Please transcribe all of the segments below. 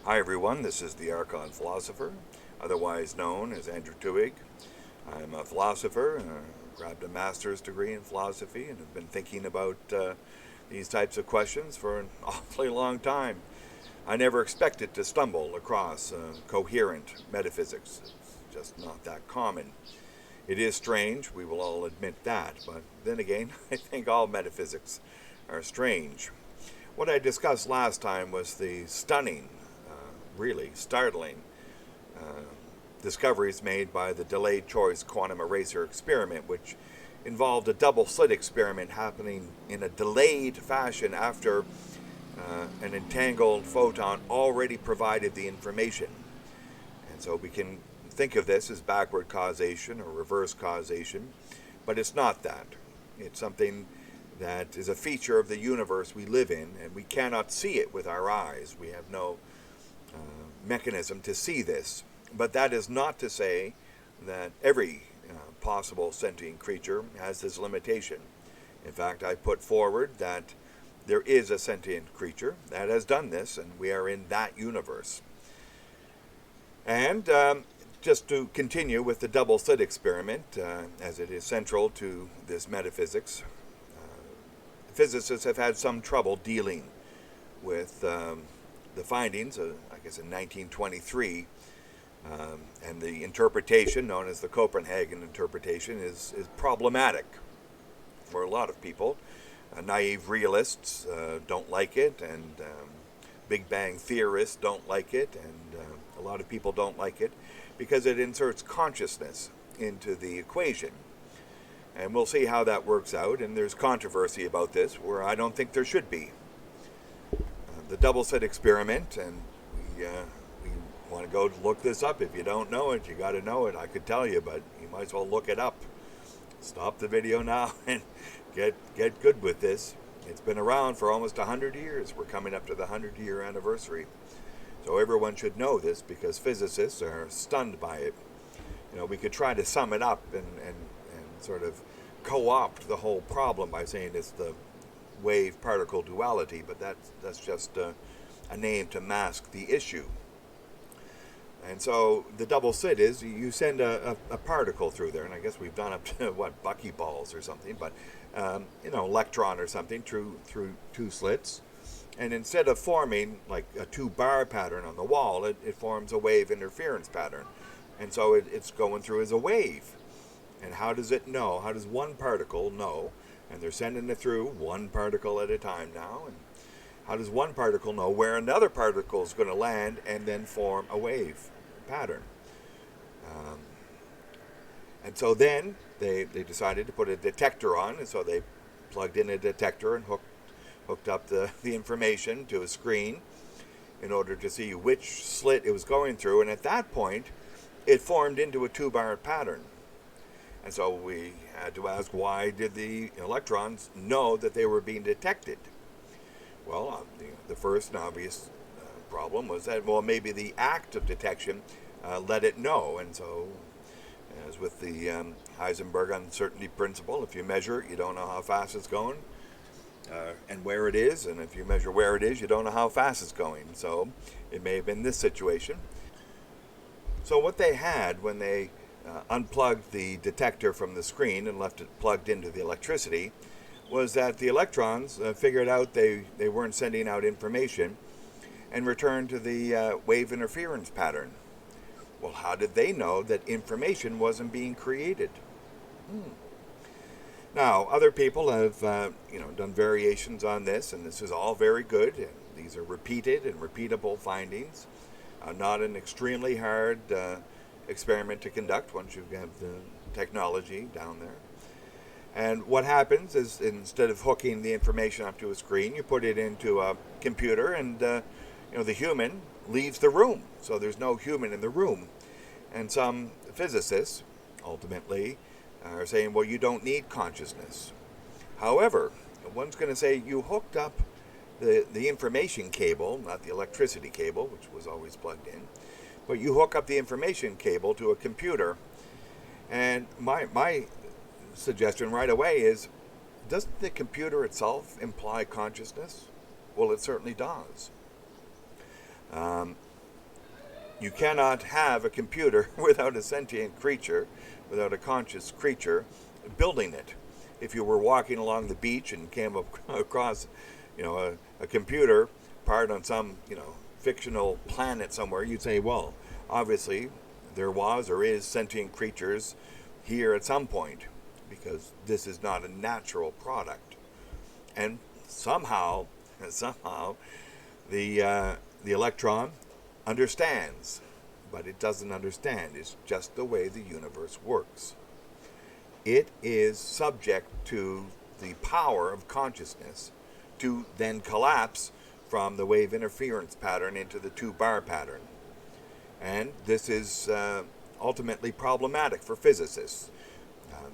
Hi everyone, this is the Archon Philosopher, otherwise known as Andrew Tuig. I'm a philosopher, grabbed a master's degree in philosophy, and have been thinking about these types of questions for an awfully long time. I never expected to stumble across coherent metaphysics. It's just not that common. It is strange, we will all admit that, but then again, I think all metaphysics are strange. What I discussed last time was the stunning, really startling discoveries made by the delayed choice quantum eraser experiment, which involved a double slit experiment happening in a delayed fashion after an entangled photon already provided the information. And so we can think of this as backward causation or reverse causation, but it's not that. It's something that is a feature of the universe we live in, and we cannot see it with our eyes. We have no mechanism to see this. But that is not to say that every possible sentient creature has this limitation. In fact, I put forward that there is a sentient creature that has done this, and we are in that universe. And just to continue with the double slit experiment, as it is central to this metaphysics, physicists have had some trouble dealing with the findings, I guess in 1923, and the interpretation, known as the Copenhagen Interpretation, is problematic for a lot of people. Naive realists don't like it, and Big Bang theorists don't like it, and a lot of people don't like it because it inserts consciousness into the equation. And we'll see how that works out, and there's controversy about this where I don't think there should be. The double slit experiment, and we want to go look this up. If you don't know it, you got to know it. I could tell you, but you might as well look it up. Stop the video now and get good with this. It's been around for almost 100 years. We're coming up to the 100-year anniversary. So everyone should know this because physicists are stunned by it. You know, we could try to sum it up and sort of co-opt the whole problem by saying it's the wave-particle duality, but that's just a name to mask the issue. And so the double slit is you send a particle through there, and I guess we've done up to, buckyballs or something, but, electron or something through two slits. And instead of forming like a two-bar pattern on the wall, it forms a wave interference pattern. And so it's going through as a wave. And how does it know? How does one particle know? And they're sending it through one particle at a time now. And how does one particle know where another particle is going to land and then form a wave pattern? And so then they decided to put a detector on, and so they plugged in a detector and hooked up the information to a screen in order to see which slit it was going through. And at that point, it formed into a two-bar pattern. And so we had to ask, why did the electrons know that they were being detected? Well, the first and obvious problem was that, well, maybe the act of detection let it know. And so, as with the Heisenberg uncertainty principle, if you measure it, you don't know how fast it's going and where it is. And if you measure where it is, you don't know how fast it's going. So it may have been this situation. So what they had when they unplugged the detector from the screen and left it plugged into the electricity was that the electrons figured out they weren't sending out information and returned to the wave interference pattern. Well, how did they know that information wasn't being created? Now, other people have done variations on this, and this is all very good. And these are repeated and repeatable findings. Not an extremely hard experiment to conduct once you have the technology down there. And what happens is, instead of hooking the information up to a screen, you put it into a computer, and the human leaves the room. So there's no human in the room. And some physicists ultimately are saying, well, you don't need consciousness. However, one's going to say you hooked up the information cable, not the electricity cable, which was always plugged in, but you hook up the information cable to a computer. And my suggestion right away is, doesn't the computer itself imply consciousness? Well, it certainly does. You cannot have a computer without a sentient creature, without a conscious creature building it. If you were walking along the beach and came across, a computer part on some, fictional planet somewhere, you'd say, well, obviously there was or is sentient creatures here at some point, because this is not a natural product. And somehow the electron understands, but it doesn't understand. It's just the way the universe works. It is subject to the power of consciousness to then collapse from the wave interference pattern into the two-bar pattern. And this is ultimately problematic for physicists.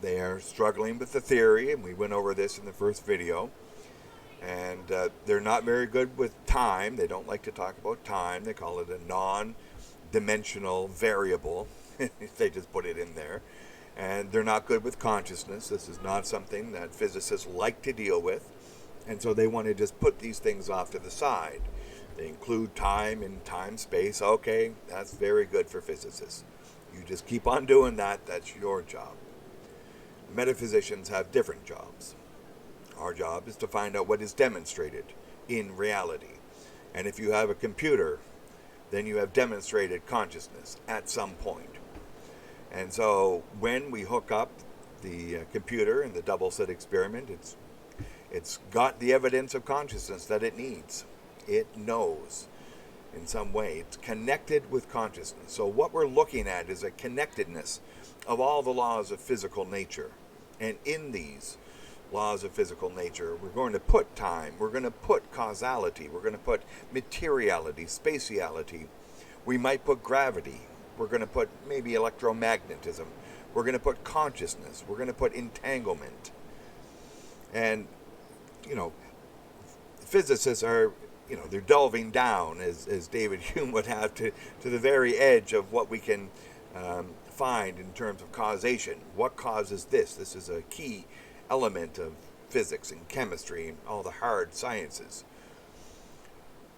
They are struggling with the theory, and we went over this in the first video. And they're not very good with time. They don't like to talk about time. They call it a non-dimensional variable. They just put it in there. And they're not good with consciousness. This is not something that physicists like to deal with. And so they want to just put these things off to the side. They include time and time-space. Okay, that's very good for physicists. You just keep on doing that. That's your job. Metaphysicians have different jobs. Our job is to find out what is demonstrated in reality. And if you have a computer, then you have demonstrated consciousness at some point. And so when we hook up the computer in the double slit experiment, it's got the evidence of consciousness that it needs. It knows in some way. It's connected with consciousness. So what we're looking at is a connectedness of all the laws of physical nature. And in these laws of physical nature, we're going to put time, we're going to put causality, we're going to put materiality, spatiality. We might put gravity. We're going to put maybe electromagnetism. We're going to put consciousness. We're going to put entanglement. And, physicists are, they're delving down, as David Hume would have, to the very edge of what we can find in terms of causation. What causes this? This is a key element of physics and chemistry and all the hard sciences.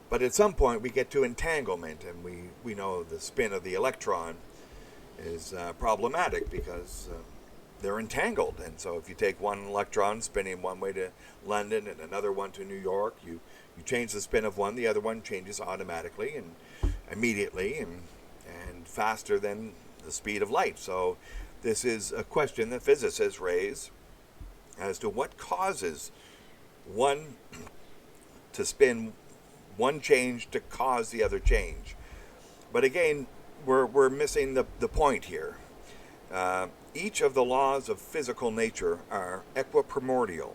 But at some point we get to entanglement, and we know the spin of the electron is problematic because they're entangled. And so if you take one electron spinning one way to London and another one to New York, you change the spin of one, the other one changes automatically and immediately and faster than the speed of light. So this is a question that physicists raise as to what causes one to spin one change to cause the other change. But again, we're missing the point here. Each of the laws of physical nature are equiprimordial.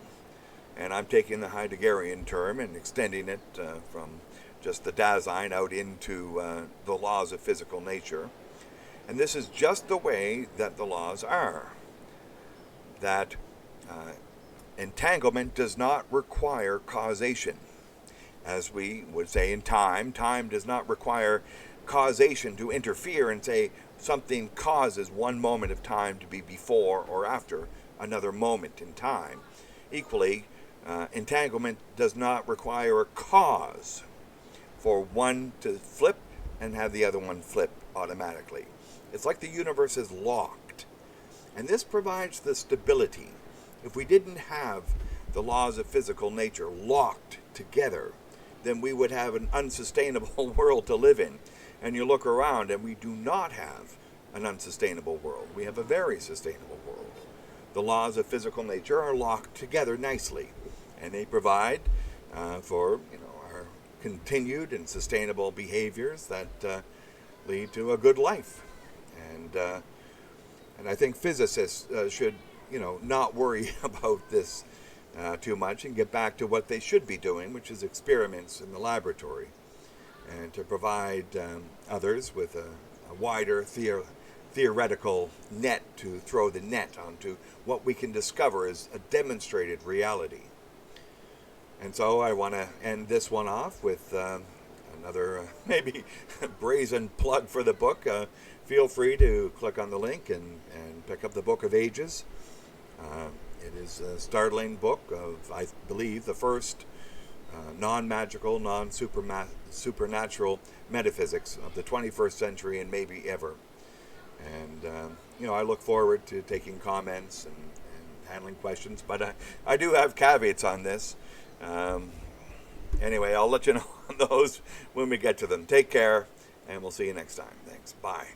And I'm taking the Heideggerian term and extending it from just the Dasein out into the laws of physical nature. And this is just the way that the laws are. That entanglement does not require causation. As we would say in time does not require causation to interfere and say something causes one moment of time to be before or after another moment in time. Equally, entanglement does not require a cause for one to flip and have the other one flip automatically. It's like the universe is locked. And this provides the stability. If we didn't have the laws of physical nature locked together, then we would have an unsustainable world to live in. And you look around and we do not have an unsustainable world. We have a very sustainable world. The laws of physical nature are locked together nicely, and they provide for our continued and sustainable behaviors that lead to a good life. And I think physicists should not worry about this too much and get back to what they should be doing, which is experiments in the laboratory, and to provide others with a wider theoretical net to throw the net onto what we can discover as a demonstrated reality. And so I want to end this one off with another maybe brazen plug for the book. Feel free to click on the link and pick up the Book of Ages. It is a startling book of, I believe, the first non-magical, non-supernatural metaphysics of the 21st century and maybe ever. And, I look forward to taking comments and handling questions, but I do have caveats on this. Anyway, I'll let you know on those when we get to them. Take care, and we'll see you next time. Thanks. Bye.